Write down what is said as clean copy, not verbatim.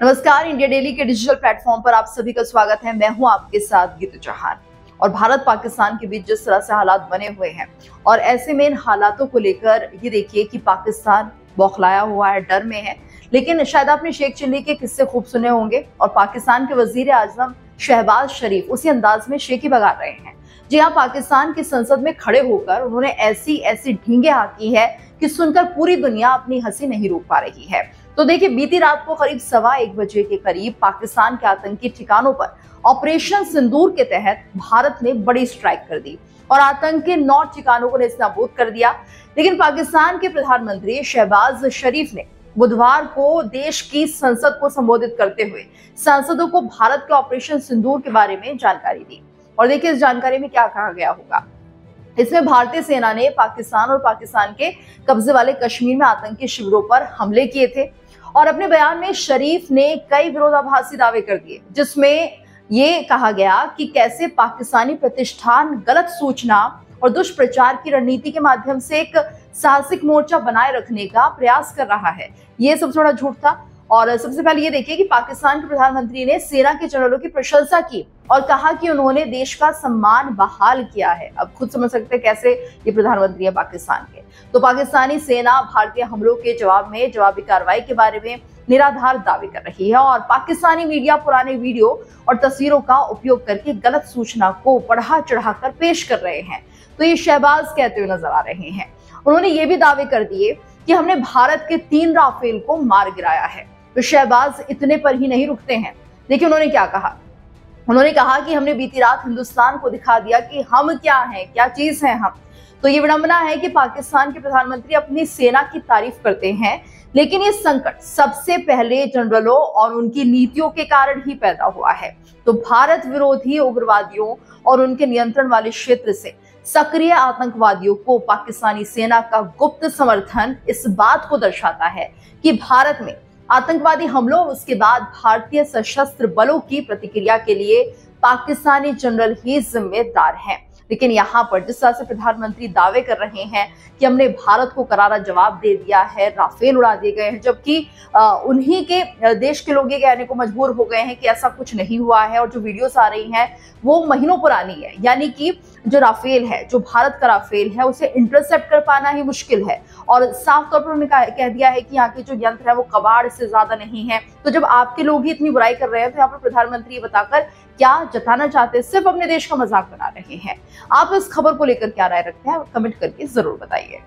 नमस्कार, India daily के digital platform पर आप सभी का स्वागत है। मैं हूं आपके साथ गीतू चौहान। और भारत पाकिस्तान के बीच जिस तरह से हालात बने हुए हैं और ऐसे में इन हालातों को लेकर ये देखिए कि पाकिस्तान बौखलाया हुआ है, डर में है। लेकिन शायद आपने शेख चिल्ली के किस्से खूब सुने होंगे और पाकिस्तान के वजीर आजम शहबाज शरीफ उसी अंदाज में शेखी बगा रहे हैं। जी हाँ, पाकिस्तान की संसद में खड़े होकर उन्होंने ऐसी ऐसी ढींगे हाँकी है कि सुनकर पूरी दुनिया अपनी हंसी नहीं रोक पा रही है। तो देखिए, बीती रात को करीब 1:15 बजे के करीब पाकिस्तान के आतंकी ठिकानों पर ऑपरेशन सिंदूर के तहत भारत ने बड़ी स्ट्राइक कर दी और आतंक के 9 ठिकानों को नेस्तनाबूद कर दिया। लेकिन पाकिस्तान के प्रधानमंत्री शहबाज शरीफ ने बुधवार को देश की संसद को संबोधित करते हुए सांसदों को भारत के ऑपरेशन सिंदूर के बारे में जानकारी दी। और देखिए, इस जानकारी में क्या कहा गया होगा। इसमें भारतीय सेना ने पाकिस्तान और पाकिस्तान के कब्जे वाले कश्मीर में आतंकी शिविरों पर हमले किए थे। और अपने बयान में शरीफ ने कई विरोधाभासी दावे कर दिए, जिसमें ये कहा गया कि कैसे पाकिस्तानी प्रतिष्ठान गलत सूचना और दुष्प्रचार की रणनीति के माध्यम से एक साहसिक मोर्चा बनाए रखने का प्रयास कर रहा है। ये सब थोड़ा झूठ था। और सबसे पहले ये देखिए कि पाकिस्तान के प्रधानमंत्री ने सेना के जनरलों की प्रशंसा की और कहा कि उन्होंने देश का सम्मान बहाल किया है। अब खुद समझ सकते हैं कैसे ये प्रधानमंत्री है पाकिस्तान के। तो पाकिस्तानी सेना भारतीय हमलों के जवाब में जवाबी कार्रवाई के बारे में निराधार दावे कर रही है और पाकिस्तानी मीडिया पुराने वीडियो और तस्वीरों का उपयोग करके गलत सूचना को बढ़ा चढ़ाकर पेश कर रहे हैं। तो ये शहबाज कहते हुए नजर आ रहे हैं। उन्होंने ये भी दावे कर दिए कि हमने भारत के 3 राफेल को मार गिराया है। तो शहबाज इतने पर ही नहीं रुकते हैं। देखिए, उन्होंने क्या कहा। उन्होंने कहा कि हमने बीती रात हिंदुस्तान को दिखा दिया कि हम क्या हैं, क्या चीज हैं हम। तो ये विडंबना है कि पाकिस्तान के प्रधानमंत्री अपनी सेना की तारीफ करते हैं, लेकिन ये संकट सबसे पहले जनरलों और उनकी नीतियों के कारण ही पैदा हुआ है। तो भारत विरोधी उग्रवादियों और उनके नियंत्रण वाले क्षेत्र से सक्रिय आतंकवादियों को पाकिस्तानी सेना का गुप्त समर्थन इस बात को दर्शाता है कि भारत में आतंकवादी हमलों उसके बाद भारतीय सशस्त्र बलों की प्रतिक्रिया के लिए पाकिस्तानी जनरल ही जिम्मेदार हैं। लेकिन यहाँ पर जिस तरह से प्रधानमंत्री दावे कर रहे हैं कि हमने भारत को करारा जवाब दे दिया है, राफेल उड़ा दिए गए हैं, जबकि उन्हीं के देश के लोग ये कहने को मजबूर हो गए हैं कि ऐसा कुछ नहीं हुआ है। और जो वीडियोस आ रही हैं वो महीनों पुरानी है। यानी कि जो राफेल है, जो भारत का राफेल है, उसे इंटरसेप्ट कर पाना ही मुश्किल है। और साफ तौर पर उन्होंने कह दिया है कि यहाँ के जो यंत्र है वो कबाड़ से ज्यादा नहीं है। तो जब आपके लोग ही इतनी बुराई कर रहे हैं तो यहाँ पर प्रधानमंत्री बताकर क्या जताना चाहते हैं? सिर्फ अपने देश का मजाक बना रहे हैं। आप इस खबर को लेकर क्या राय रखते हैं? कमेंट करके जरूर बताइए।